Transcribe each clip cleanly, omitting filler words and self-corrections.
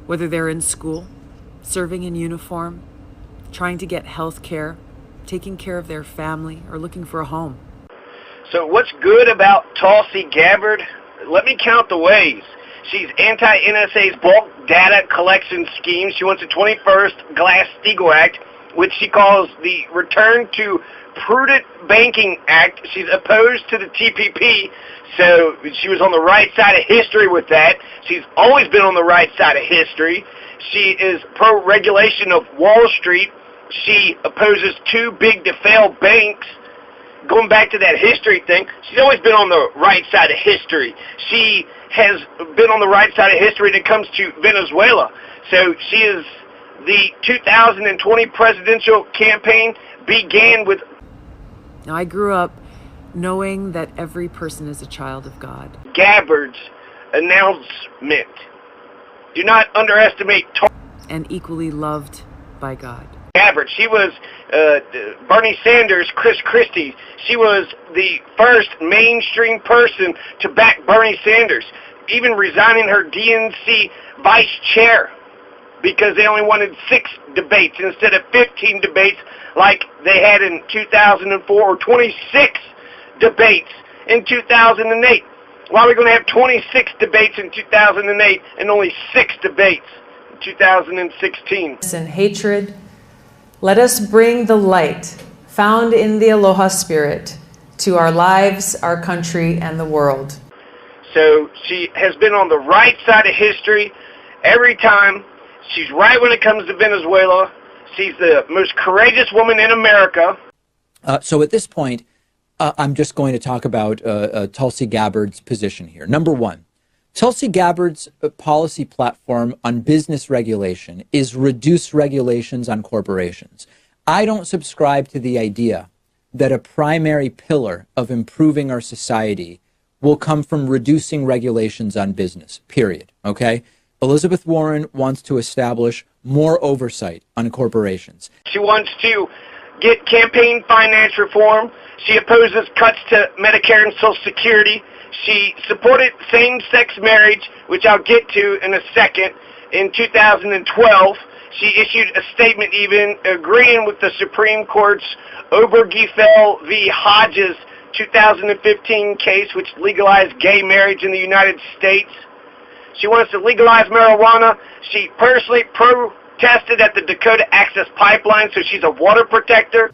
whether they're in school, serving in uniform, trying to get health care, taking care of their family, or looking for a home. So what's good about Tulsi Gabbard? Let me count the ways. She's anti-NSA's bulk data collection scheme. She wants a 21st Glass-Steagall Act, which she calls the Return to Prudent Banking Act. She's opposed to the TPP, so she was on the right side of history with that. She's always been on the right side of history. She is pro-regulation of Wall Street. She opposes too big to fail banks. Going back to that history thing, she's always been on the right side of history. She has been on the right side of history when it comes to Venezuela. So she is the 2020 presidential campaign began with... Now, I grew up knowing that every person is a child of God. Gabbard's announcement. Do not underestimate... And equally loved by God. Gabbard. She was Bernie Sanders, Chris Christie. She was the first mainstream person to back Bernie Sanders, even resigning her DNC vice chair because they only wanted 6 debates instead of 15 debates like they had in 2004, or 26 debates in 2008. Why are we going to have 26 debates in 2008 and only 6 debates in 2016? And hatred. Let us bring the light found in the Aloha Spirit to our lives, our country, and the world. So she has been on the right side of history every time. She's right when it comes to Venezuela. She's the most courageous woman in America. So at this point, I'm just going to talk about Tulsi Gabbard's position here. Number one, Tulsi Gabbard's policy platform on business regulation is reduce regulations on corporations. I don't subscribe to the idea that a primary pillar of improving our society will come from reducing regulations on business, period. Okay? Elizabeth Warren wants to establish more oversight on corporations. She wants to get campaign finance reform. She opposes cuts to Medicare and Social Security. She supported same-sex marriage, which I'll get to in a second, in 2012. She issued a statement even agreeing with the Supreme Court's Obergefell v. Hodges 2015 case, which legalized gay marriage in the United States. She wants to legalize marijuana. She personally protested at the Dakota Access Pipeline, so she's a water protector.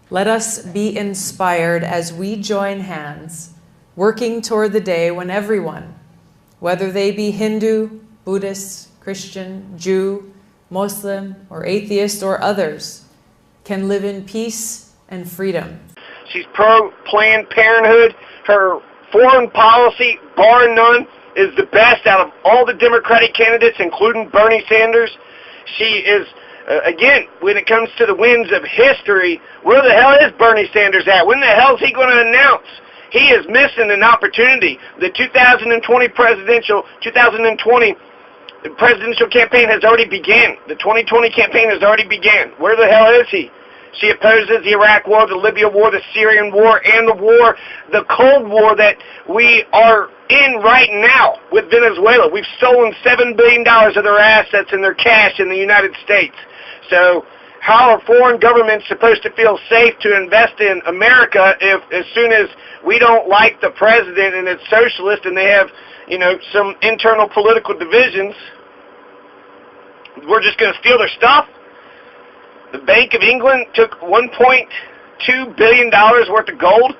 Let us be inspired as we join hands, working toward the day when everyone, whether they be Hindu, Buddhist, Christian, Jew, Muslim, or atheist, or others, can live in peace and freedom. She's pro-Planned Parenthood. Her foreign policy, bar none, is the best out of all the Democratic candidates, including Bernie Sanders. She is, again, when it comes to the winds of history, where the hell is Bernie Sanders at? When the hell is he going to announce? He is missing an opportunity. The 2020 presidential campaign has already begun. The 2020 campaign has already begun. Where the hell is he? She opposes the Iraq War, the Libya War, the Syrian War, and the Cold War that we are in right now with Venezuela. We've stolen $7 billion of their assets and their cash in the United States. So how are foreign governments supposed to feel safe to invest in America if as soon as we don't like the president and it's socialist and they have, some internal political divisions, we're just going to steal their stuff? The Bank of England took $1.2 billion worth of gold,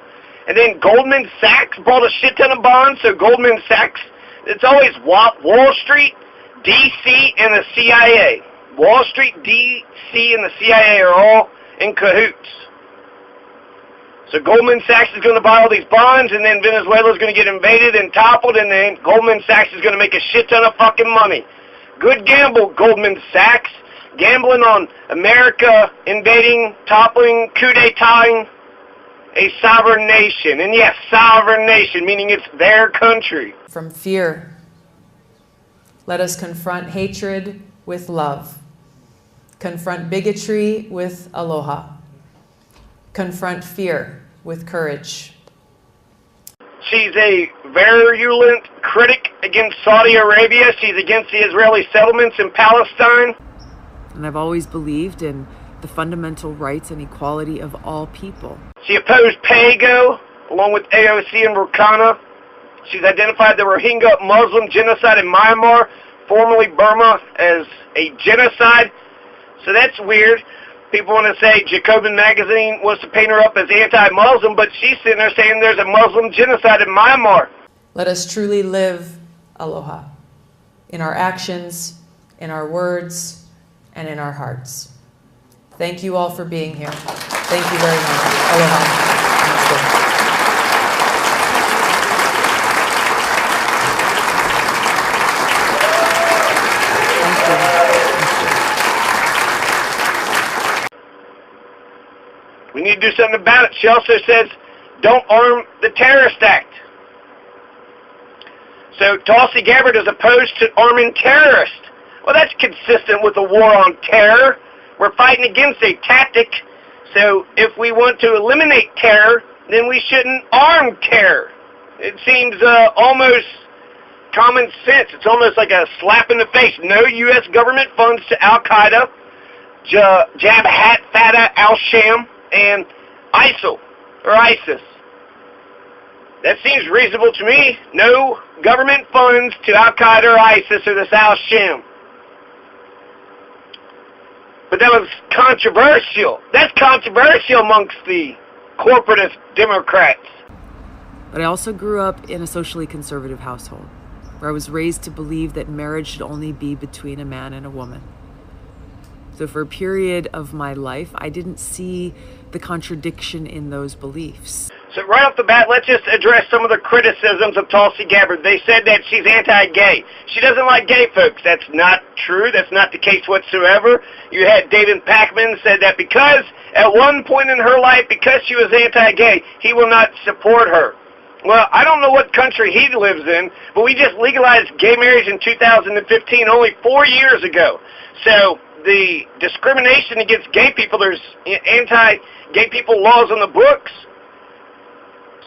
and then Goldman Sachs bought a shit ton of bonds. So Goldman Sachs, it's always Wall Street, D.C., and the CIA. Wall Street, D.C., and the CIA are all in cahoots. So Goldman Sachs is going to buy all these bonds, and then Venezuela is going to get invaded and toppled, and then Goldman Sachs is going to make a shit ton of fucking money. Good gamble, Goldman Sachs. Gambling on America invading, toppling, coup d'etat a sovereign nation. And yes, sovereign nation, meaning it's their country. From fear, let us confront hatred with love. Confront bigotry with aloha. Confront fear with courage. She's a virulent critic against Saudi Arabia. She's against the Israeli settlements in Palestine. And I've always believed in the fundamental rights and equality of all people. She opposed PAYGO, along with AOC and Rukana. She's identified the Rohingya Muslim genocide in Myanmar, formerly Burma, as a genocide. So that's weird. People want to say Jacobin Magazine wants to paint her up as anti-Muslim, but she's sitting there saying there's a Muslim genocide in Myanmar. Let us truly live aloha in our actions, in our words, and in our hearts. Thank you all for being here. Thank you very much. Aloha. Namaste. We need to do something about it. She also says, don't arm the terrorist act. So Tulsi Gabbard is opposed to arming terrorists. Well, that's consistent with the war on terror. We're fighting against a tactic. So if we want to eliminate terror, then we shouldn't arm terror. It seems almost common sense. It's almost like a slap in the face. No U.S. government funds to Al-Qaeda, Jabhat Fatah al-Sham, and ISIL, or ISIS. That seems reasonable to me. No government funds to Al-Qaeda or ISIS or the al-Sham. But that was controversial. That's controversial amongst the corporatist Democrats. But I also grew up in a socially conservative household, where I was raised to believe that marriage should only be between a man and a woman. So for a period of my life, I didn't see the contradiction in those beliefs. So right off the bat, let's just address some of the criticisms of Tulsi Gabbard. They said that she's anti-gay. She doesn't like gay folks. That's not true. That's not the case whatsoever. You had David Pakman said that because at one point in her life, because she was anti-gay, he will not support her. Well, I don't know what country he lives in, but we just legalized gay marriage in 2015, only 4 years ago. So the discrimination against gay people, there's anti-gay people laws on the books.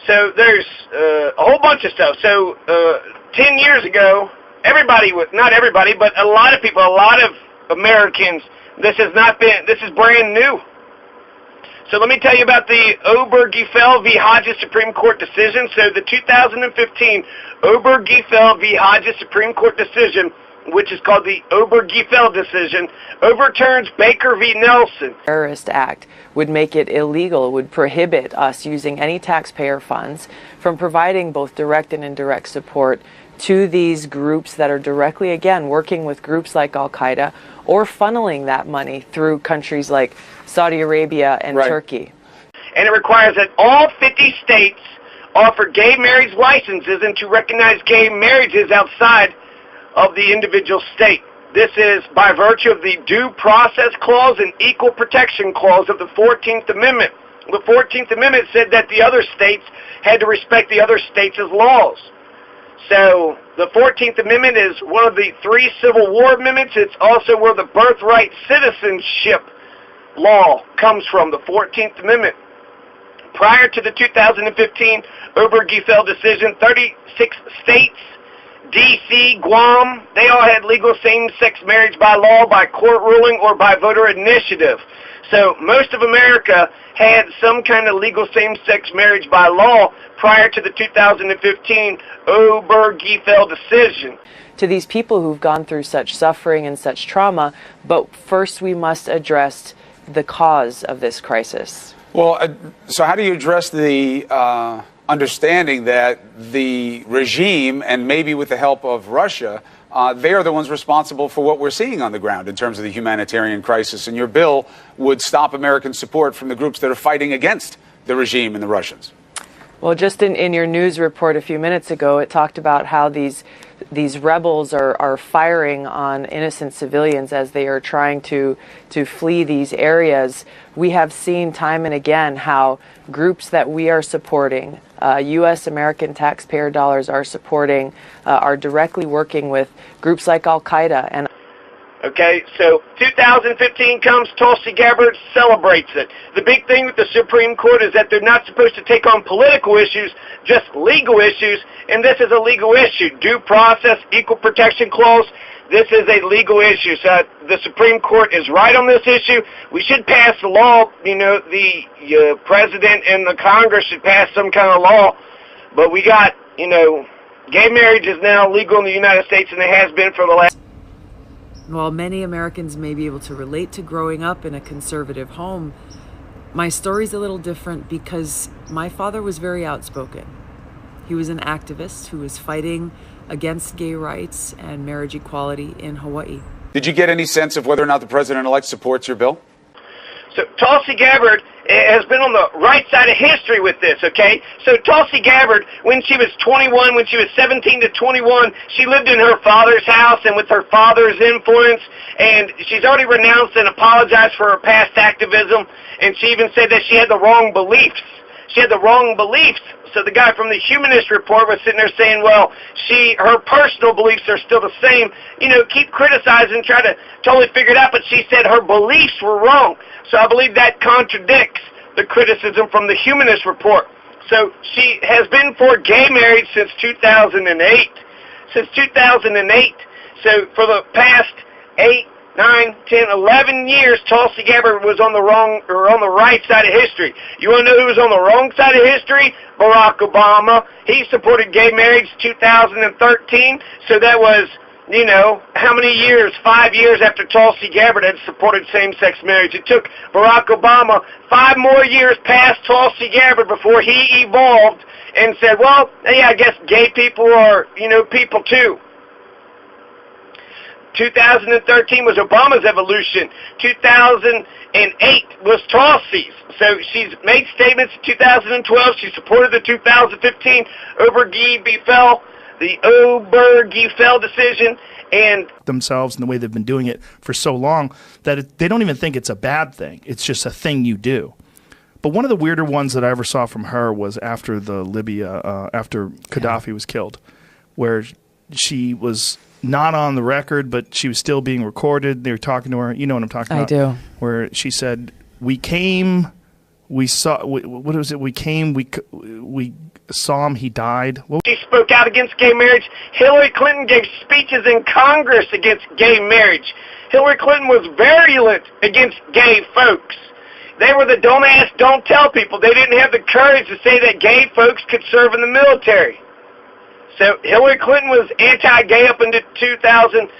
So there's a whole bunch of stuff. So 10 years ago, everybody, not everybody, but a lot of people, a lot of Americans, this is brand new. So let me tell you about the Obergefell v. Hodges Supreme Court decision. So the 2015 Obergefell v. Hodges Supreme Court decision, which is called the Obergefell decision, overturns Baker v. Nelson. Terrorist Act would make it illegal, would prohibit us using any taxpayer funds from providing both direct and indirect support to these groups that are directly, again, working with groups like Al-Qaeda or funneling that money through countries like Saudi Arabia and Turkey. And it requires that all 50 states offer gay marriage licenses and to recognize gay marriages outside of the individual state. This is by virtue of the Due Process Clause and Equal Protection Clause of the 14th Amendment. The 14th Amendment said that the other states had to respect the other states' laws. So the 14th Amendment is one of the 3 Civil War amendments. It's also where the birthright citizenship law comes from, the 14th Amendment. Prior to the 2015 Obergefell decision, 36 states, D.C., Guam, they all had legal same-sex marriage by law, by court ruling, or by voter initiative. So most of America had some kind of legal same-sex marriage by law prior to the 2015 Obergefell decision. To these people who've gone through such suffering and such trauma, but first we must address the cause of this crisis. Well, so how do you address the understanding that the regime, and maybe with the help of Russia, they are the ones responsible for what we're seeing on the ground in terms of the humanitarian crisis, and your bill would stop American support from the groups that are fighting against the regime and the Russians? Well, just in your news report a few minutes ago, it talked about how these rebels are firing on innocent civilians as they are trying to flee these areas. We have seen time and again how groups that we are supporting, U.S. American taxpayer dollars are supporting, are directly working with groups like Al-Qaeda. And Okay, so 2015 comes, Tulsi Gabbard celebrates it. The big thing with the Supreme Court is that they're not supposed to take on political issues, just legal issues, and this is a legal issue. Due process, equal protection clause, this is a legal issue. So the Supreme Court is right on this issue. We should pass the law, the president and the Congress should pass some kind of law, but we got, gay marriage is now legal in the United States, and it has been for the last... While many Americans may be able to relate to growing up in a conservative home, my story's a little different because my father was very outspoken. He was an activist who was fighting against gay rights and marriage equality in Hawaii. Did you get any sense of whether or not the president-elect supports your bill? So Tulsi Gabbard has been on the right side of history with this, okay? So Tulsi Gabbard, when she was 21, when she was 17 to 21, she lived in her father's house and with her father's influence, and she's already renounced and apologized for her past activism, and she even said that she had the wrong beliefs. She had the wrong beliefs. So the guy from the Humanist Report was sitting there saying, well, her personal beliefs are still the same. Keep criticizing, try to totally figure it out, but she said her beliefs were wrong. So I believe that contradicts the criticism from the Humanist Report. So she has been for gay marriage since 2008. Since 2008. So for the past 8, 9, 10, 11 years, Tulsi Gabbard was on the right side of history. You want to know who was on the wrong side of history? Barack Obama. He supported gay marriage 2013. So that was, how many years? 5 years after Tulsi Gabbard had supported same-sex marriage. It took Barack Obama 5 more years past Tulsi Gabbard before he evolved and said, well, yeah, I guess gay people are, people too. 2013 was Obama's evolution. 2008 was Tulsi's. So she's made statements in 2012. She supported the 2015 the Obergefell decision, and themselves and the way they've been doing it for so long that they don't even think it's a bad thing. It's just a thing you do. But one of the weirder ones that I ever saw from her was after after Gaddafi was killed, where she was not on the record, but she was still being recorded. They were talking to her. You know what I'm talking about? I do. Where she said, we saw him, he died. She spoke out against gay marriage. Hillary Clinton gave speeches in Congress against gay marriage. Hillary Clinton was virulent against gay folks. They were the don't ask, don't tell people. They didn't have the courage to say that gay folks could serve in the military. So Hillary Clinton was anti-gay up until 2000.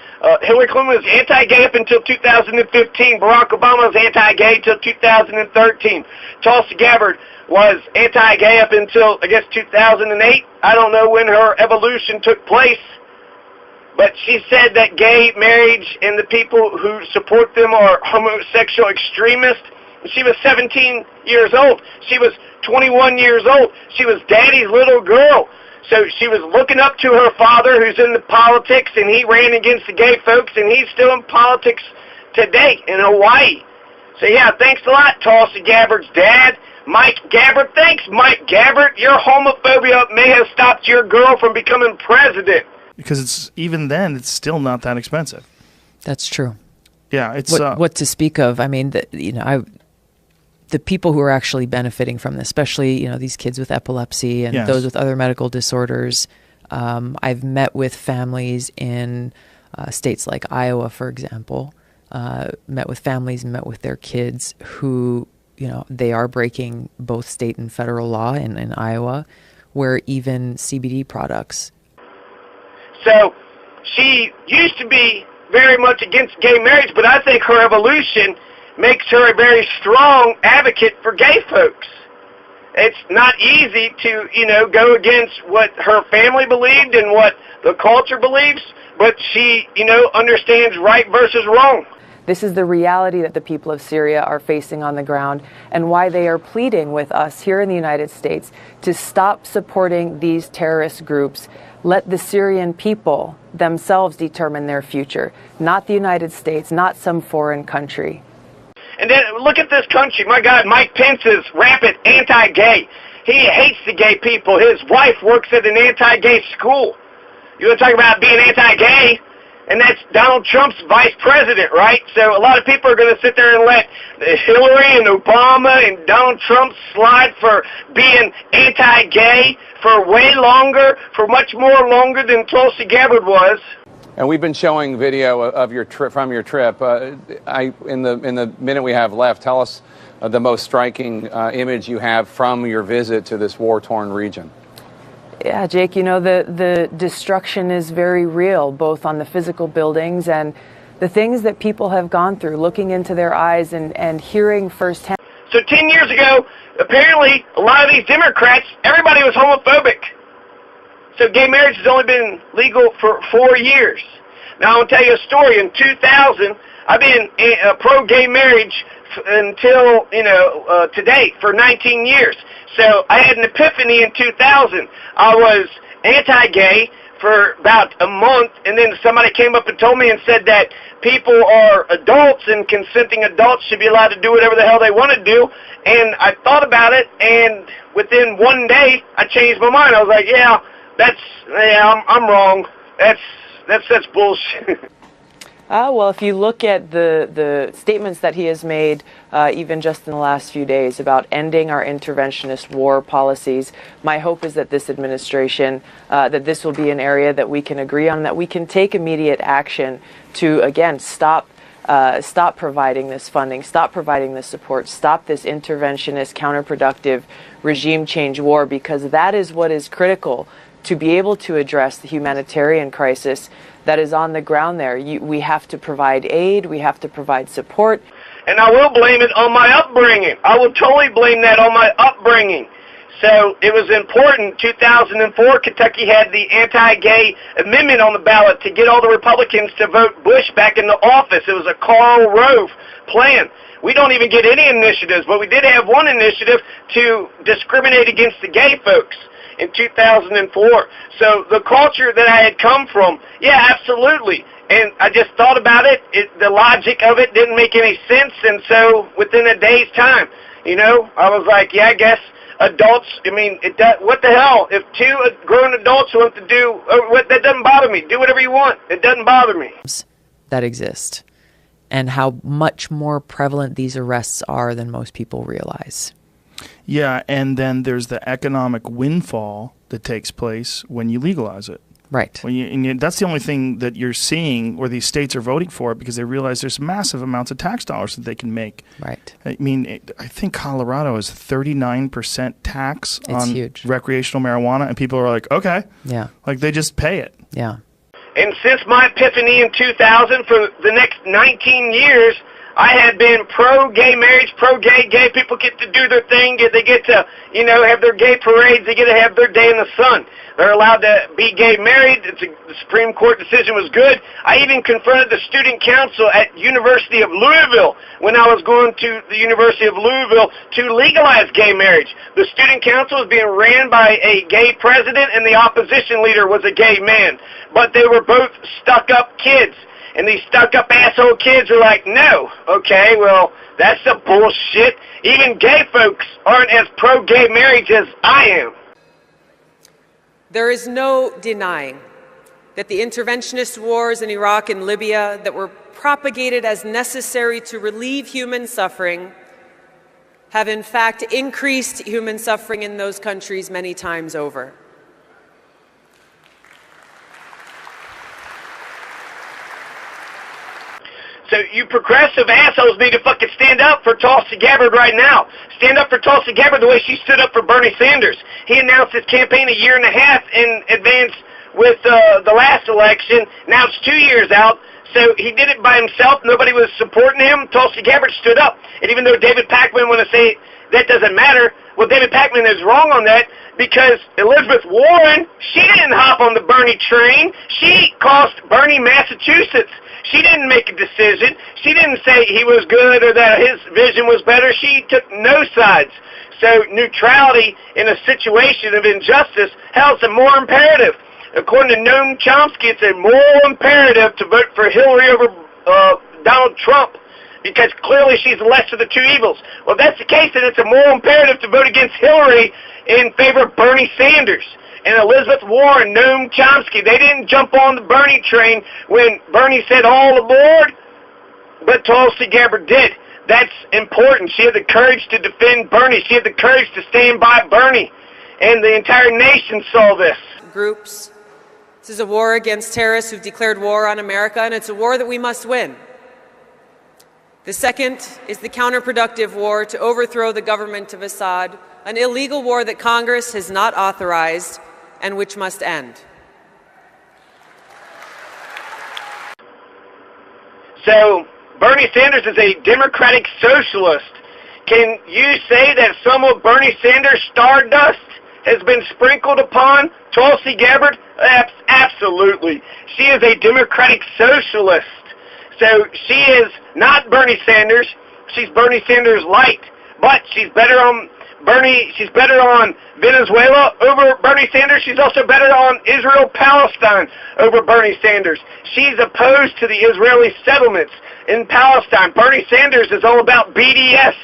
Hillary Clinton was anti-gay up until 2015. Barack Obama was anti-gay until 2013. Tulsi Gabbard was anti-gay up until, I guess, 2008. I don't know when her evolution took place. But she said that gay marriage and the people who support them are homosexual extremists. She was 17 years old. She was 21 years old. She was daddy's little girl. So she was looking up to her father, who's in the politics, and he ran against the gay folks, and he's still in politics today in Hawaii. So yeah, thanks a lot, Tulsi Gabbard's dad, Mike Gabbard. Thanks, Mike Gabbard. Your homophobia may have stopped your girl from becoming president. Because even then, it's still not that expensive. That's true. Yeah, it's what to speak of. I mean, the people who are actually benefiting from this, especially these kids with epilepsy and those with other medical disorders. I've met with families in states like Iowa, for example. Met with families and met with their kids who, they are breaking both state and federal law in Iowa, where even CBD products. So she used to be very much against gay marriage, but I think her evolution makes her a very strong advocate for gay folks. It's not easy to, go against what her family believed and what the culture believes, but she, understands right versus wrong. This is the reality that the people of Syria are facing on the ground and why they are pleading with us here in the United States to stop supporting these terrorist groups. Let the Syrian people themselves determine their future, not the United States, not some foreign country. And then look at this country. My God, Mike Pence is rampant anti-gay. He hates the gay people. His wife works at an anti-gay school. You want to talk about being anti-gay? and that's Donald Trump's vice president, right? So a lot of people are going to sit there and let Hillary and Obama and Donald Trump slide for being anti-gay for way longer, for much more longer than Tulsi Gabbard was. And we've been showing video of your trip from your trip. In the minute we have left, tell us the most striking image you have from your visit to this war-torn region. Yeah, Jake, you know, the destruction is very real, both on the physical buildings and the things that people have gone through, looking into their eyes and hearing firsthand. So 10 years ago, apparently, a lot of these Democrats, everybody was homophobic. So gay marriage has only been legal for 4 years. Now, I'll tell you a story. In 2000, I've been pro-gay marriage until, to date, for 19 years. So I had an epiphany in 2000. I was anti-gay for about a month, and then somebody came up and told me and said that people are adults and consenting adults should be allowed to do whatever the hell they want to do. And I thought about it, and within one day, I changed my mind. I was like, I'm wrong. That's bullshit. Well, if you look at the statements that he has made, even just in the last few days, about ending our interventionist war policies, my hope is that this administration, that this will be an area that we can agree on, that we can take immediate action to, again, stop providing this funding, stop providing this support, stop this interventionist, counterproductive regime change war, because that is what is critical to be able to address the humanitarian crisis that is on the ground there. We have to provide aid, we have to provide support. And I will blame it on my upbringing. I will totally blame that on my upbringing. So it was important. 2004, Kentucky had the anti-gay amendment on the ballot to get all the Republicans to vote Bush back into office. It was a Karl Rove plan. We don't even get any initiatives, but we did have one initiative to discriminate against the gay folks in 2004. So the culture that I had come from, yeah, absolutely. And I just thought about it. The logic of it didn't make any sense. And so within a day's time, I was like, yeah, I guess adults, what the hell? If two grown adults want to do, that doesn't bother me. Do whatever you want. It doesn't bother me. That exist, and how much more prevalent these arrests are than most people realize. Yeah, and then there's the economic windfall that takes place when you legalize it. Right. That's the only thing that you're seeing where these states are voting for it, because they realize there's massive amounts of tax dollars that they can make. Right. I think Colorado is 39% tax on huge. Recreational marijuana, and people are like, okay. Yeah. Like, they just pay it. Yeah. And since my epiphany in 2000, for the next 19 years, I had been pro-gay marriage, pro-gay. Gay people get to do their thing. They get to, have their gay parades. They get to have their day in the sun. They're allowed to be gay married. The Supreme Court decision was good. I even confronted the student council at University of Louisville when I was going to the University of Louisville to legalize gay marriage. The student council was being ran by a gay president, and the opposition leader was a gay man. But they were both stuck-up kids. And these stuck-up asshole kids are like, no. Okay, well, that's the bullshit. Even gay folks aren't as pro-gay marriage as I am. There is no denying that the interventionist wars in Iraq and Libya that were propagated as necessary to relieve human suffering have in fact increased human suffering in those countries many times over. So you progressive assholes need to fucking stand up for Tulsi Gabbard right now. Stand up for Tulsi Gabbard the way she stood up for Bernie Sanders. He announced his campaign a year and a half in advance with the last election. Now it's 2 years out. So he did it by himself. Nobody was supporting him. Tulsi Gabbard stood up. And even though David Pakman want to say that doesn't matter, well, David Pakman is wrong on that, because Elizabeth Warren, she didn't hop on the Bernie train. She cost Bernie Massachusetts. She didn't make a decision. She didn't say he was good or that his vision was better. She took no sides. So neutrality in a situation of injustice, hell, it's a more imperative. According to Noam Chomsky, it's a moral imperative to vote for Hillary over Donald Trump, because clearly she's the less of the two evils. Well, if that's the case, then it's a moral imperative to vote against Hillary in favor of Bernie Sanders. and Elizabeth Warren, Noam Chomsky. They didn't jump on the Bernie train when Bernie said all aboard, but Tulsi Gabbard did. That's important. She had the courage to defend Bernie. She had the courage to stand by Bernie, and the entire nation saw this. Groups. This is a war against terrorists who've declared war on America, and it's a war that we must win. The second is the counterproductive war to overthrow the government of Assad, an illegal war that Congress has not authorized and which must end. So, Bernie Sanders is a democratic socialist. Can you say that some of Bernie Sanders' stardust has been sprinkled upon Tulsi Gabbard? Absolutely. She is a democratic socialist. So she is not Bernie Sanders. She's Bernie Sanders light. But she's better on Venezuela over Bernie Sanders. She's also better on Israel-Palestine over Bernie Sanders. She's opposed to the Israeli settlements in Palestine. Bernie Sanders is all about BDS,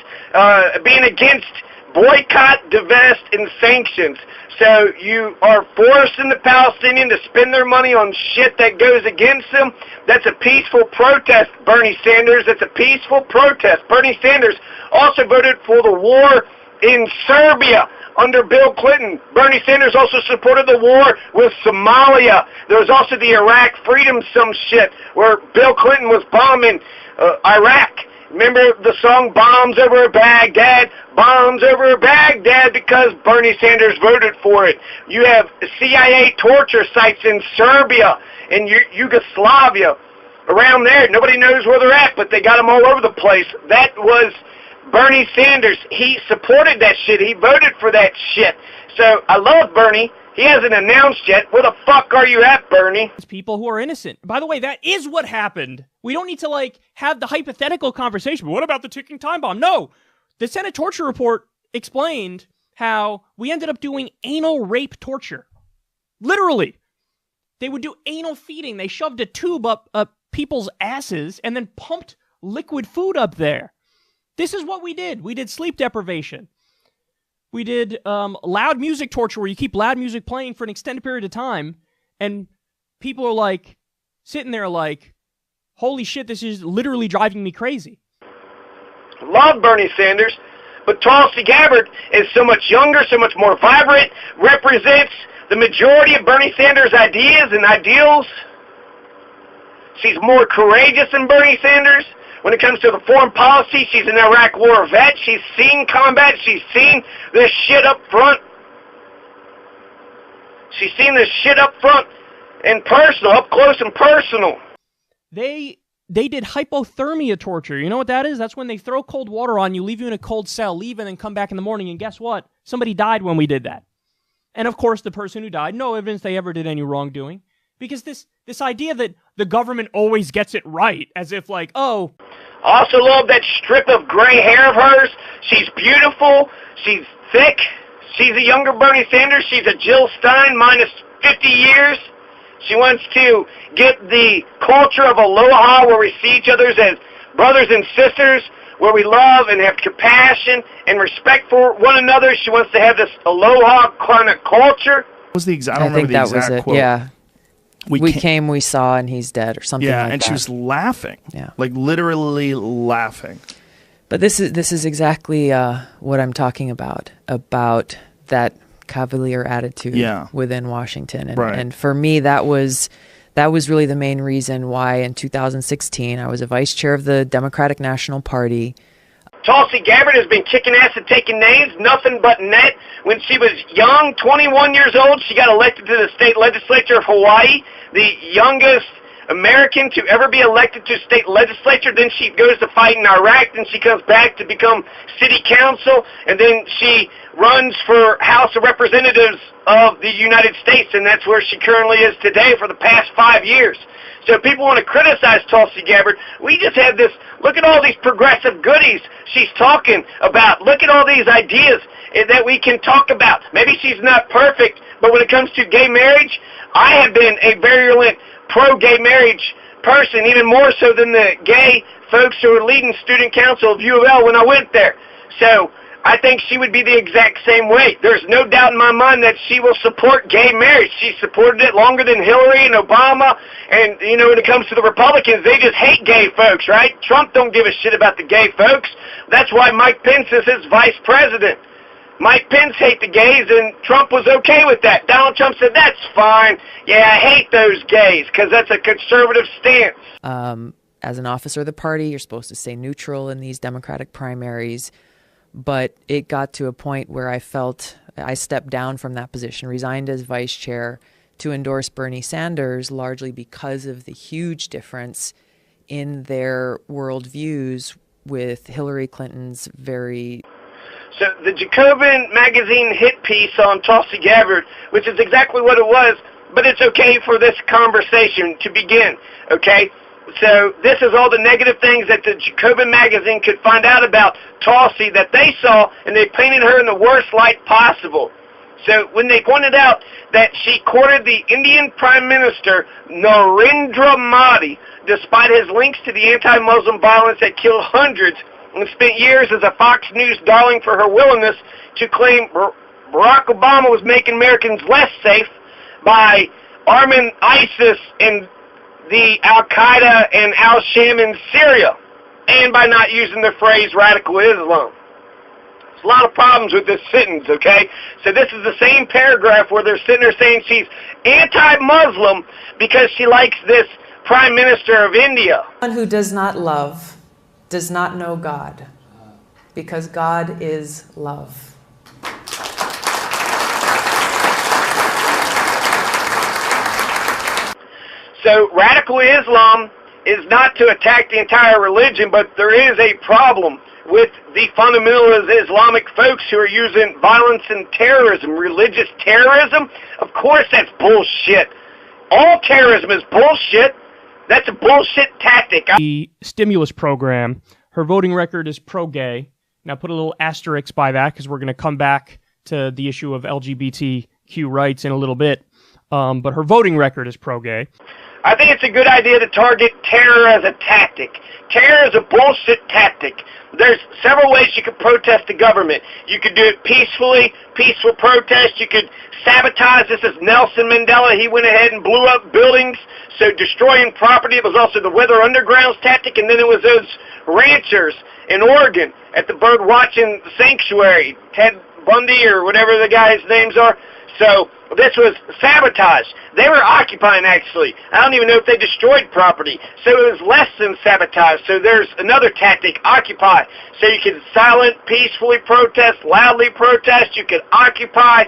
being against boycott, divest, and sanctions. So you are forcing the Palestinians to spend their money on shit that goes against them. That's a peaceful protest, Bernie Sanders. That's a peaceful protest. Bernie Sanders also voted for the war in Serbia under Bill Clinton. Bernie Sanders also supported the war with Somalia. There was also the Iraq Freedom some shit where Bill Clinton was bombing Iraq. Remember the song Bombs Over Baghdad? Bombs Over Baghdad, because Bernie Sanders voted for it. You have CIA torture sites in Serbia and Yugoslavia. Around there, nobody knows where they're at, but they got them all over the place. That was Bernie Sanders. He supported that shit. He voted for that shit. So I love Bernie. He hasn't announced yet. Where the fuck are you at, Bernie? People who are innocent. By the way, that is what happened. We don't need to, have the hypothetical conversation. But what about the ticking time bomb? No. The Senate torture report explained how we ended up doing anal rape torture. Literally. They would do anal feeding. They shoved a tube up people's asses and then pumped liquid food up there. This is what we did. We did sleep deprivation. We did loud music torture, where you keep loud music playing for an extended period of time, and people are sitting there holy shit, this is literally driving me crazy. Love Bernie Sanders, but Tulsi Gabbard is so much younger, so much more vibrant, represents the majority of Bernie Sanders' ideas and ideals. She's more courageous than Bernie Sanders. When it comes to the foreign policy, she's an Iraq war vet. She's seen combat. She's seen this shit up front. She's seen this shit up front and personal, up close and personal. They did hypothermia torture. You know what that is? That's when they throw cold water on you, leave you in a cold cell, leave, and then come back in the morning, and guess what? Somebody died when we did that. And of course, the person who died, no evidence they ever did any wrongdoing. Because this idea that the government always gets it right, as if oh... Also love that strip of gray hair of hers. She's beautiful. She's thick. She's a younger Bernie Sanders. She's a Jill Stein minus 50 years. She wants to get the culture of aloha, where we see each other as brothers and sisters, where we love and have compassion and respect for one another. She wants to have this aloha kind of culture. What was the exact? I don't remember the exact quote. Yeah. We came, we saw, and he's dead, or something like that. Yeah, and she was laughing. Yeah. Literally laughing. But this is exactly what I'm talking about that cavalier attitude within Washington. And, right. And for me, that was really the main reason why in 2016 I was a vice chair of the Democratic National Party. Tulsi Gabbard has been kicking ass and taking names, nothing but net. When she was young, 21 years old, she got elected to the state legislature of Hawaii, the youngest American to ever be elected to state legislature. Then she goes to fight in Iraq. Then she comes back to become city council. And then she runs for House of Representatives of the United States. And that's where she currently is today for the past 5 years. So if people want to criticize Tulsi Gabbard, we just have this, look at all these progressive goodies she's talking about. Look at all these ideas that we can talk about. Maybe she's not perfect, but when it comes to gay marriage, I have been a virulent pro-gay marriage person, even more so than the gay folks who were leading student council of U of L when I went there. So I think she would be the exact same way. There's no doubt in my mind that she will support gay marriage. She supported it longer than Hillary and Obama. And, you know, when it comes to the Republicans, they just hate gay folks, right? Trump don't give a shit about the gay folks. That's why Mike Pence is his vice president. Mike Pence hates the gays, and Trump was okay with that. Donald Trump said, that's fine. Yeah, I hate those gays, because that's a conservative stance. As an officer of the party, you're supposed to stay neutral in these Democratic primaries. But it got to a point where I felt I stepped down from that position, resigned as vice chair to endorse Bernie Sanders, largely because of the huge difference in their worldviews with Hillary Clinton's very... So the Jacobin magazine hit piece on Tulsi Gabbard, which is exactly what it was, but it's okay for this conversation to begin, okay? So this is all the negative things that the Jacobin magazine could find out about Tulsi that they saw, and they painted her in the worst light possible. So when they pointed out that she courted the Indian Prime Minister Narendra Modi, despite his links to the anti-Muslim violence that killed hundreds, and spent years as a Fox News darling for her willingness to claim Barack Obama was making Americans less safe by arming ISIS and the Al-Qaeda and Al-Sham in Syria, and by not using the phrase radical Islam. There's a lot of problems with this sentence, okay? So this is the same paragraph where they're sitting there saying she's anti-Muslim because she likes this Prime Minister of India. One who does not love does not know God, because God is love. So radical Islam is not to attack the entire religion, but there is a problem with the fundamentalist Islamic folks who are using violence and terrorism, religious terrorism. Of course that's bullshit. All terrorism is bullshit. That's a bullshit tactic. The stimulus program, her voting record is pro-gay. Now put a little asterisk by that because we're going to come back to the issue of LGBTQ rights in a little bit. But her voting record is pro-gay. I think it's a good idea to target terror as a tactic. Terror is a bullshit tactic. There's several ways you could protest the government. You could do it peacefully, peaceful protest. You could sabotage. This is Nelson Mandela. He went ahead and blew up buildings, so destroying property. It was also the Weather Underground's tactic, and then it was those ranchers in Oregon at the bird watching sanctuary, Ted Bundy or whatever the guys' names are. So this was sabotage. They were occupying, actually. I don't even know if they destroyed property. So it was less than sabotage. So there's another tactic, occupy. So you can silent, peacefully protest, loudly protest. You can occupy.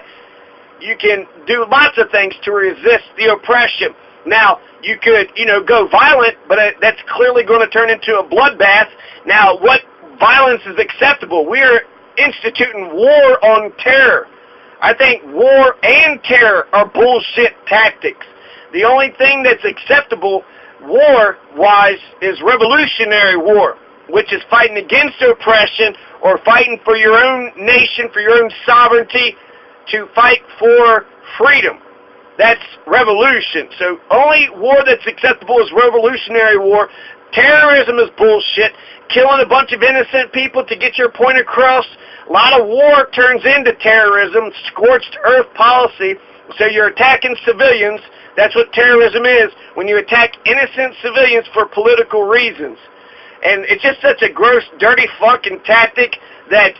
You can do lots of things to resist the oppression. Now, you could, go violent, but that's clearly going to turn into a bloodbath. Now, what violence is acceptable? We are instituting war on terror. I think war and terror are bullshit tactics. The only thing that's acceptable war-wise is revolutionary war, which is fighting against oppression or fighting for your own nation, for your own sovereignty, to fight for freedom. That's revolution. So only war that's acceptable is revolutionary war. Terrorism is bullshit. Killing a bunch of innocent people to get your point across. A lot of war turns into terrorism, scorched earth policy. So you're attacking civilians. That's what terrorism is, when you attack innocent civilians for political reasons. And it's just such a gross, dirty fucking tactic that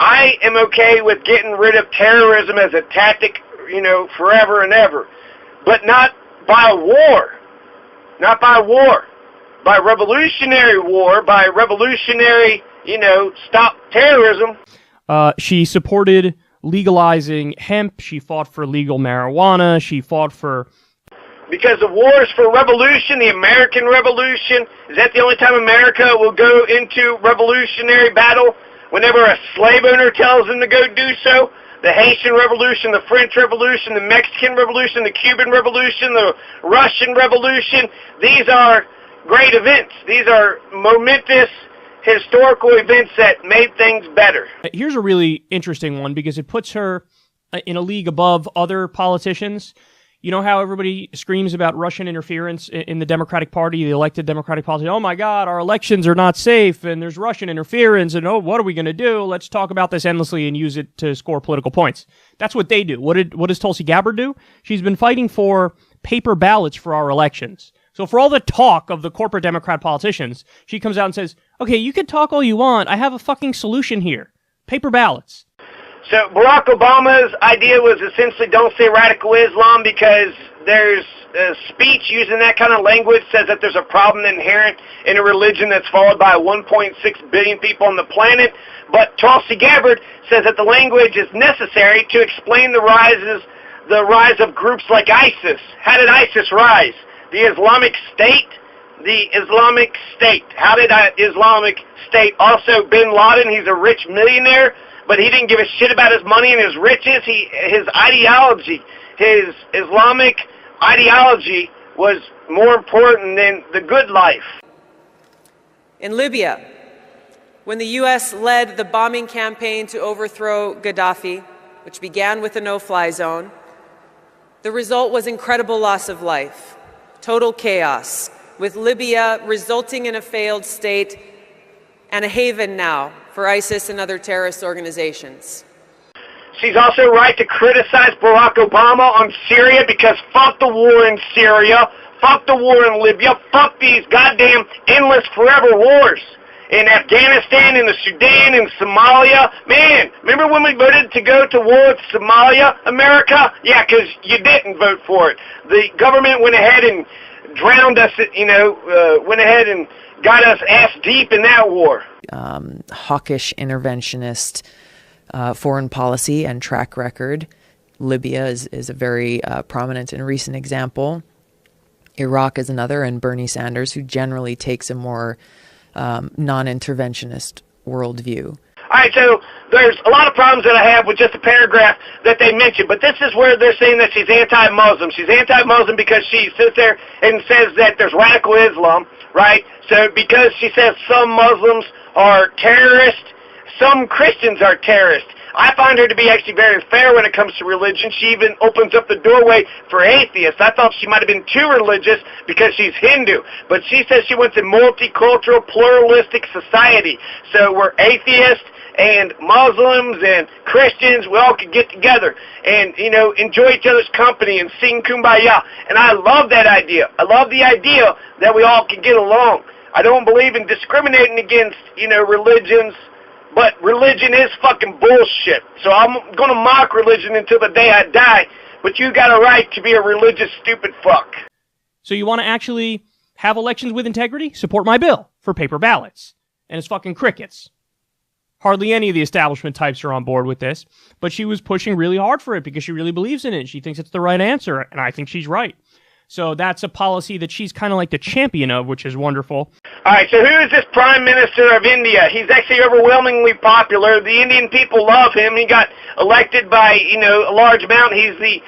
I am okay with getting rid of terrorism as a tactic, forever and ever. But not by war. Not by war. By revolutionary war, by revolutionary, stop terrorism. She supported legalizing hemp. She fought for legal marijuana. She fought for... Because the war is for revolution, the American Revolution. Is that the only time America will go into revolutionary battle? Whenever a slave owner tells them to go do so? The Haitian Revolution, the French Revolution, the Mexican Revolution, the Cuban Revolution, the Russian Revolution. These are great events. These are momentous historical events that made things better. Here's a really interesting one because it puts her in a league above other politicians. You know how everybody screams about Russian interference in the Democratic Party, the elected Democratic Party? Oh my God, our elections are not safe and there's Russian interference and oh, what are we going to do? Let's talk about this endlessly and use it to score political points. That's what they do. What does Tulsi Gabbard do? She's been fighting for paper ballots for our elections. So for all the talk of the corporate Democrat politicians, she comes out and says, okay, you can talk all you want. I have a fucking solution here. Paper ballots. So Barack Obama's idea was essentially don't say radical Islam because there's speech using that kind of language says that there's a problem inherent in a religion that's followed by 1.6 billion people on the planet. But Tulsi Gabbard says that the language is necessary to explain the rise of groups like ISIS. How did ISIS rise? The Islamic State? The Islamic State. How did Islamic State? Also, Bin Laden, he's a rich millionaire, but he didn't give a shit about his money and his riches. His ideology, his Islamic ideology was more important than the good life. In Libya, when the U.S. led the bombing campaign to overthrow Gaddafi, which began with a no-fly zone, the result was incredible loss of life, total chaos, with Libya resulting in a failed state and a haven now for ISIS and other terrorist organizations. She's also right to criticize Barack Obama on Syria because fuck the war in Syria, fuck the war in Libya, fuck these goddamn endless forever wars in Afghanistan, in the Sudan, in Somalia. Man, remember when we voted to go to war with Somalia, America? Yeah, because you didn't vote for it. The government went ahead and drowned us, went ahead and got us ass deep in that war. Hawkish interventionist foreign policy and track record. Libya is a very prominent and recent example. Iraq is another, and Bernie Sanders, who generally takes a more non-interventionist worldview. All right, so there's a lot of problems that I have with just a paragraph that they mentioned, but this is where they're saying that she's anti-Muslim. She's anti-Muslim because she sits there and says that there's radical Islam, right? So because she says some Muslims are terrorists, some Christians are terrorists. I find her to be actually very fair when it comes to religion. She even opens up the doorway for atheists. I thought she might have been too religious because she's Hindu, but she says she wants a multicultural, pluralistic society. So we're atheists and Muslims and Christians, we all could get together and, enjoy each other's company and sing Kumbaya. And I love that idea. I love the idea that we all can get along. I don't believe in discriminating against, religions, but religion is fucking bullshit. So I'm going to mock religion until the day I die, but you got a right to be a religious stupid fuck. So you want to actually have elections with integrity? Support my bill for paper ballots. And it's fucking crickets. Hardly any of the establishment types are on board with this, but she was pushing really hard for it because she really believes in it. She thinks it's the right answer, and I think she's right. So that's a policy that she's kind of like the champion of, which is wonderful. All right, so who is this Prime Minister of India? He's actually overwhelmingly popular. The Indian people love him. He got elected by, a large amount. He's the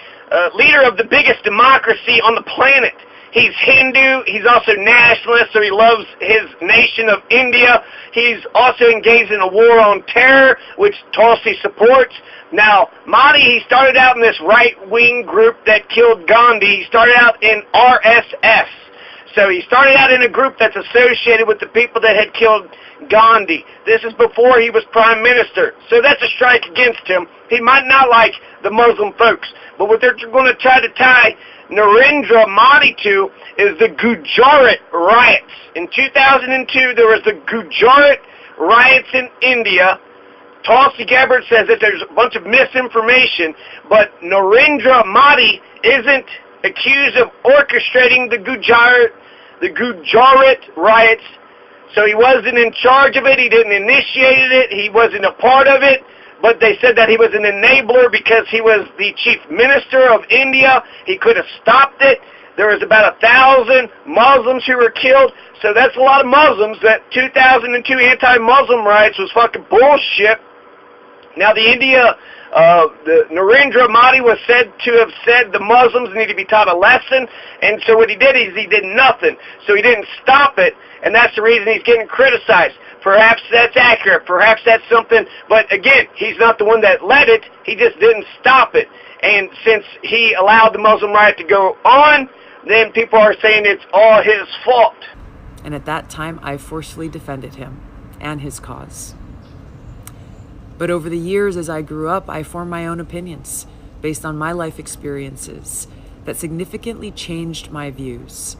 leader of the biggest democracy on the planet. He's Hindu. He's also nationalist, so he loves his nation of India. He's also engaged in a war on terror, which Tulsi supports. Now, Modi, he started out in this right-wing group that killed Gandhi. He started out in RSS. So he started out in a group that's associated with the people that had killed Gandhi. This is before he was prime minister. So that's a strike against him. He might not like the Muslim folks, but what they're going to try to tie Narendra Modi to is the Gujarat riots. In 2002, there was the Gujarat riots in India. Tulsi Gabbard says that there's a bunch of misinformation, but Narendra Modi isn't accused of orchestrating the Gujarat riots. So he wasn't in charge of it. He didn't initiate it. He wasn't a part of it. But they said that he was an enabler because he was the chief minister of India. He could have stopped it. There was about 1,000 Muslims who were killed. So that's a lot of Muslims. That 2002 anti-Muslim riots was fucking bullshit. Now, the Narendra Modi was said to have said the Muslims need to be taught a lesson, and so what he did is he did nothing. So he didn't stop it, and that's the reason he's getting criticized. Perhaps that's accurate, perhaps that's something, but again, he's not the one that led it, he just didn't stop it. And since he allowed the Muslim riot to go on, then people are saying it's all his fault. And at that time, I forcefully defended him and his cause. But over the years, as I grew up, I formed my own opinions based on my life experiences that significantly changed my views.